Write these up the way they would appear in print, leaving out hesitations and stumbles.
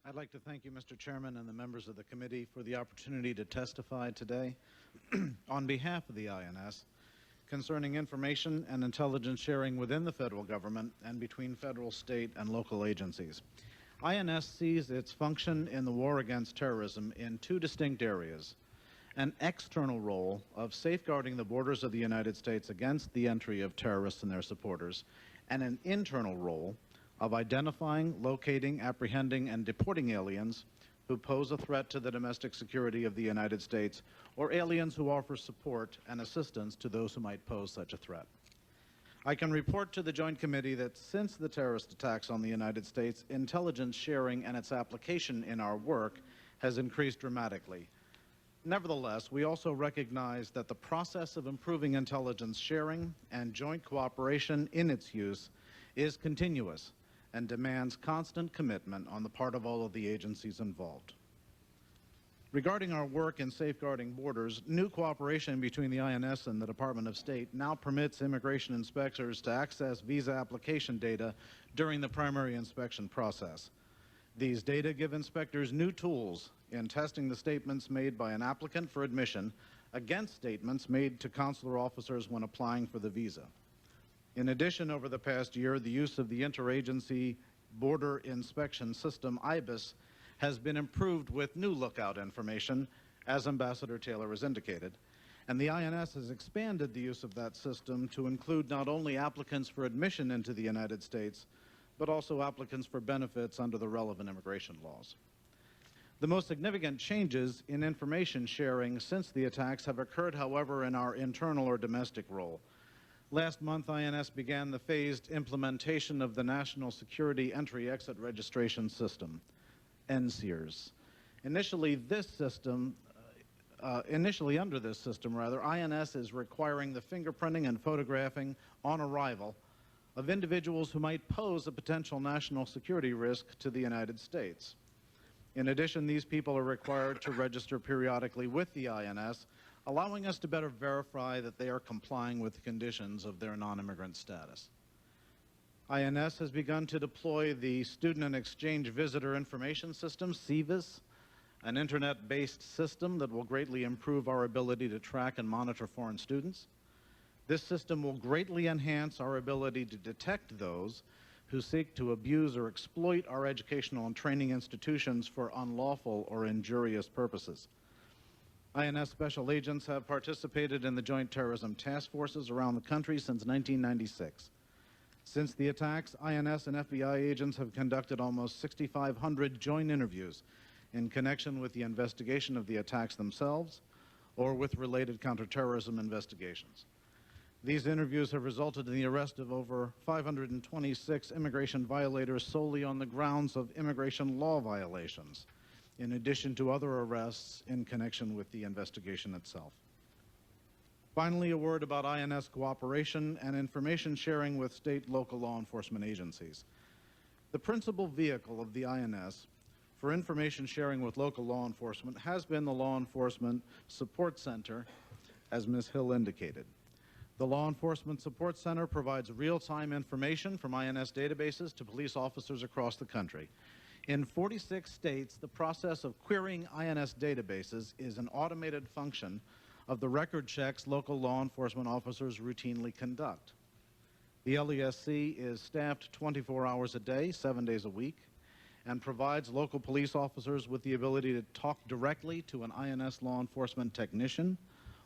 I'd like to thank you, Mr. Chairman, and the members of the committee for the opportunity to testify today on behalf of the INS concerning information and intelligence sharing within the federal government and between federal, state, and local agencies. INS sees its function in the war against terrorism in two distinct areas: an external role of safeguarding the borders of the United States against the entry of terrorists and their supporters, and an internal role of identifying, locating, apprehending, and deporting aliens who pose a threat to the domestic security of the United States, or aliens who offer support and assistance to those who might pose such a threat. I can report to the Joint Committee that since the terrorist attacks on the United States, intelligence sharing and its application in our work has increased dramatically. Nevertheless, we also recognize that the process of improving intelligence sharing and joint cooperation in its use is continuous and demands constant commitment on the part of all of the agencies involved. Regarding our work in safeguarding borders, new cooperation between the INS and the Department of State now permits immigration inspectors to access visa application data during the primary inspection process. These data give inspectors new tools in testing the statements made by an applicant for admission against statements made to consular officers when applying for the visa. In addition, over the past year, the use of the Interagency Border Inspection System, IBIS, has been improved with new lookout information, as Ambassador Taylor has indicated, and the INS has expanded the use of that system to include not only applicants for admission into the United States, but also applicants for benefits under the relevant immigration laws. The most significant changes in information sharing since the attacks have occurred, however, in our internal or domestic role. Last month, INS began the phased implementation of the National Security Entry-Exit Registration System, NSEERS. Initially under this system, INS is requiring the fingerprinting and photographing on arrival of individuals who might pose a potential national security risk to the United States. In addition, these people are required to register periodically with the INS, allowing us to better verify that they are complying with the conditions of their non-immigrant status. INS has begun to deploy the Student and Exchange Visitor Information System, SEVIS, an internet-based system that will greatly improve our ability to track and monitor foreign students. This system will greatly enhance our ability to detect those who seek to abuse or exploit our educational and training institutions for unlawful or injurious purposes. INS special agents have participated in the Joint Terrorism Task Forces around the country since 1996. Since the attacks, INS and FBI agents have conducted almost 6,500 joint interviews in connection with the investigation of the attacks themselves or with related counterterrorism investigations. These interviews have resulted in the arrest of over 526 immigration violators solely on the grounds of immigration law violations, in addition to other arrests in connection with the investigation itself. Finally, a word about INS cooperation and information sharing with state and local law enforcement agencies. The principal vehicle of the INS for information sharing with local law enforcement has been the Law Enforcement Support Center, as Ms. Hill indicated. The Law Enforcement Support Center provides real-time information from INS databases to police officers across the country. In 46 states, the process of querying INS databases is an automated function of the record checks local law enforcement officers routinely conduct. The LESC is staffed 24 hours a day, 7 days a week, and provides local police officers with the ability to talk directly to an INS law enforcement technician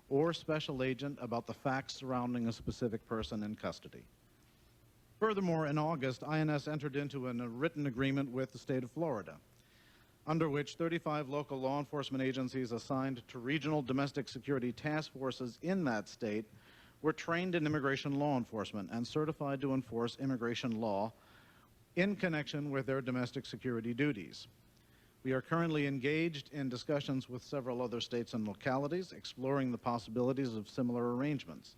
or special agent about the facts surrounding a specific person in custody. Furthermore, in August, INS entered into a written agreement with the state of Florida, under which 35 local law enforcement agencies assigned to regional domestic security task forces in that state were trained in immigration law enforcement and certified to enforce immigration law in connection with their domestic security duties. We are currently engaged in discussions with several other states and localities, exploring the possibilities of similar arrangements.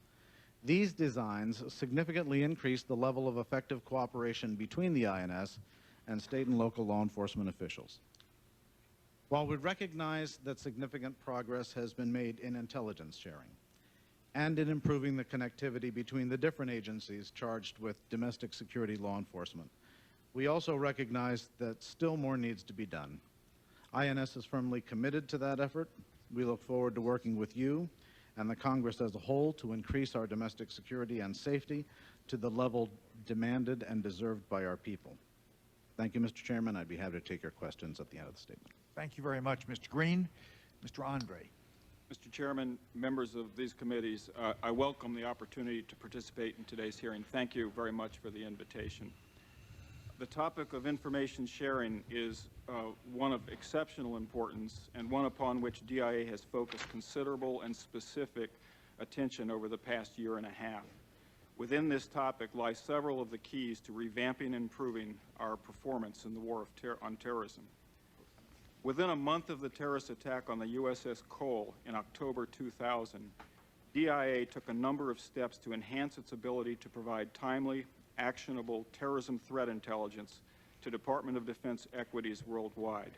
These designs significantly increase the level of effective cooperation between the INS and state and local law enforcement officials. While we recognize that significant progress has been made in intelligence sharing and in improving the connectivity between the different agencies charged with domestic security law enforcement, We also recognize that still more needs to be done. INS is firmly committed to that effort. We look forward to working with you and the Congress as a whole to increase our domestic security and safety to the level demanded and deserved by our people. Thank you, Mr. Chairman. I'd be happy to take your questions at the end of the statement. Thank you very much, Mr. Green. Mr. Andre. Mr. Chairman, members of these committees, I welcome the opportunity to participate in today's hearing. Thank you very much for the invitation. The topic of information sharing is one of exceptional importance and one upon which DIA has focused considerable and specific attention over the past year and a half. Within this topic lie several of the keys to revamping and improving our performance in the war on terrorism. Within a month of the terrorist attack on the USS Cole in October 2000, DIA took a number of steps to enhance its ability to provide timely, actionable terrorism threat intelligence to Department of Defense equities worldwide.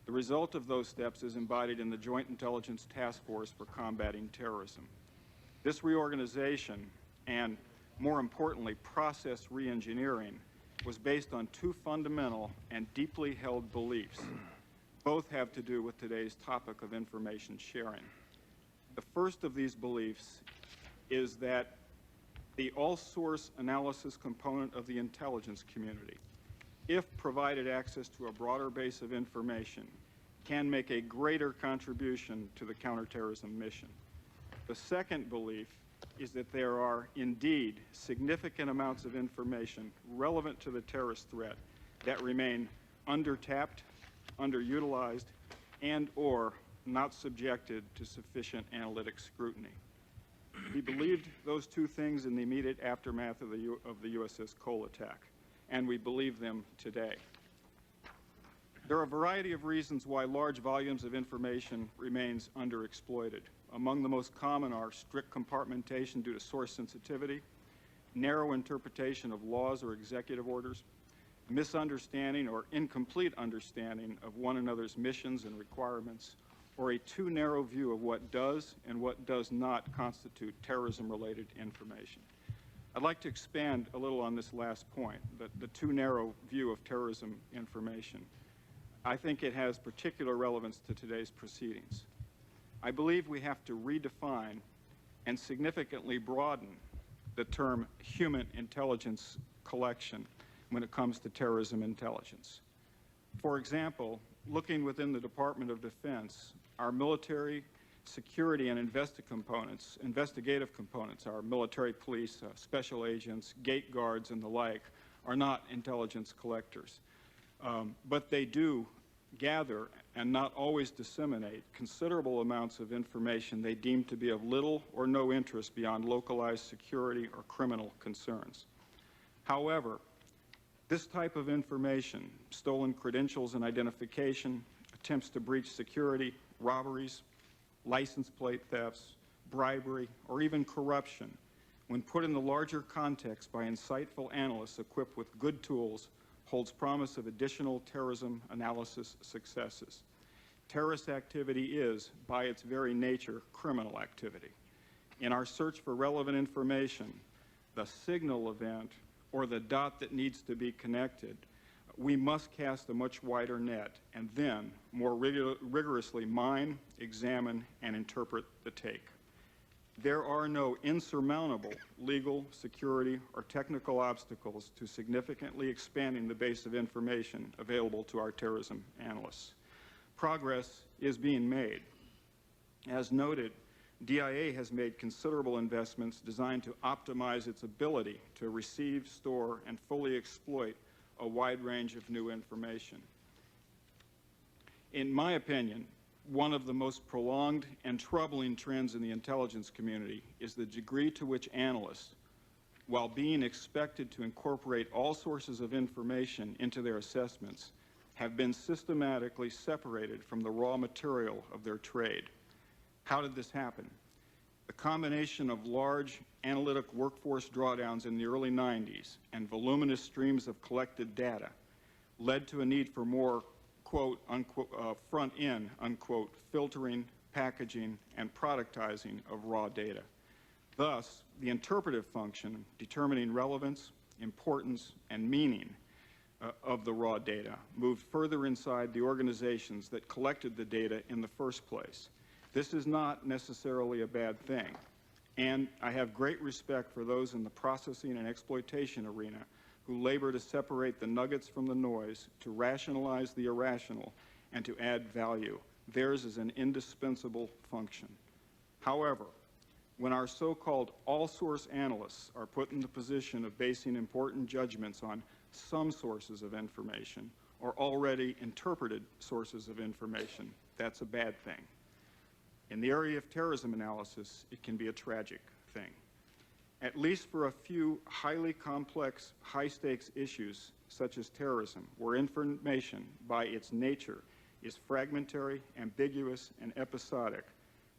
The result of those steps is embodied in the Joint Intelligence Task Force for Combating Terrorism. This reorganization and, more importantly, process reengineering was based on two fundamental and deeply held beliefs. Both have to do with today's topic of information sharing. The first of these beliefs is that the all-source analysis component of the intelligence community, if provided access to a broader base of information, can make a greater contribution to the counterterrorism mission. The second belief is that there are indeed significant amounts of information relevant to the terrorist threat that remain undertapped, underutilized, and/or not subjected to sufficient analytic scrutiny. We believed those two things in the immediate aftermath of the USS Cole attack, and we believe them today. There are a variety of reasons why large volumes of information remains underexploited. Among the most common are strict compartmentation due to source sensitivity, narrow interpretation of laws or executive orders, misunderstanding or incomplete understanding of one another's missions and requirements, or a too narrow view of what does and what does not constitute terrorism-related information. I'd like to expand a little on this last point, the too narrow view of terrorism information. I think it has particular relevance to today's proceedings. I believe we have to redefine and significantly broaden the term human intelligence collection when it comes to terrorism intelligence. For example, looking within the Department of Defense, our military, security, and investigative components, our military police, special agents, gate guards, and the like, are not intelligence collectors. But they do gather and not always disseminate considerable amounts of information they deem to be of little or no interest beyond localized security or criminal concerns. However, this type of information, stolen credentials and identification, attempts to breach security, robberies, license plate thefts, bribery, or even corruption, when put in the larger context by insightful analysts equipped with good tools, holds promise of additional terrorism analysis successes. Terrorist activity is, by its very nature, criminal activity. In our search for relevant information, the signal event or the dot that needs to be connected, we must cast a much wider net and then more rigorously mine, examine, and interpret the take. There are no insurmountable legal, security, or technical obstacles to significantly expanding the base of information available to our terrorism analysts. Progress is being made. As noted, DIA has made considerable investments designed to optimize its ability to receive, store, and fully exploit a wide range of new information. In my opinion, one of the most prolonged and troubling trends in the intelligence community is the degree to which analysts, while being expected to incorporate all sources of information into their assessments, have been systematically separated from the raw material of their trade. How did this happen? The combination of large analytic workforce drawdowns in the early 90s and voluminous streams of collected data led to a need for more quote, unquote, front-end, unquote, filtering, packaging, and productizing of raw data. Thus, the interpretive function, determining relevance, importance, and meaning, of the raw data, moved further inside the organizations that collected the data in the first place. This is not necessarily a bad thing, and I have great respect for those in the processing and exploitation arena who labor to separate the nuggets from the noise, to rationalize the irrational, and to add value. Theirs is an indispensable function. However, when our so-called all-source analysts are put in the position of basing important judgments on some sources of information or already interpreted sources of information, that's a bad thing. In the area of terrorism analysis, it can be a tragic thing. At least for a few highly complex, high-stakes issues, such as terrorism, where information, by its nature, is fragmentary, ambiguous, and episodic,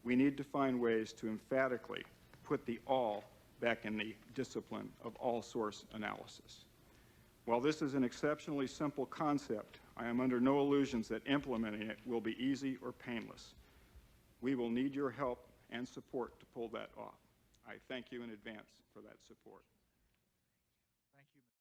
we need to find ways to emphatically put the all back in the discipline of all-source analysis. While this is an exceptionally simple concept, I am under no illusions that implementing it will be easy or painless. We will need your help and support to pull that off. I thank you in advance for that support.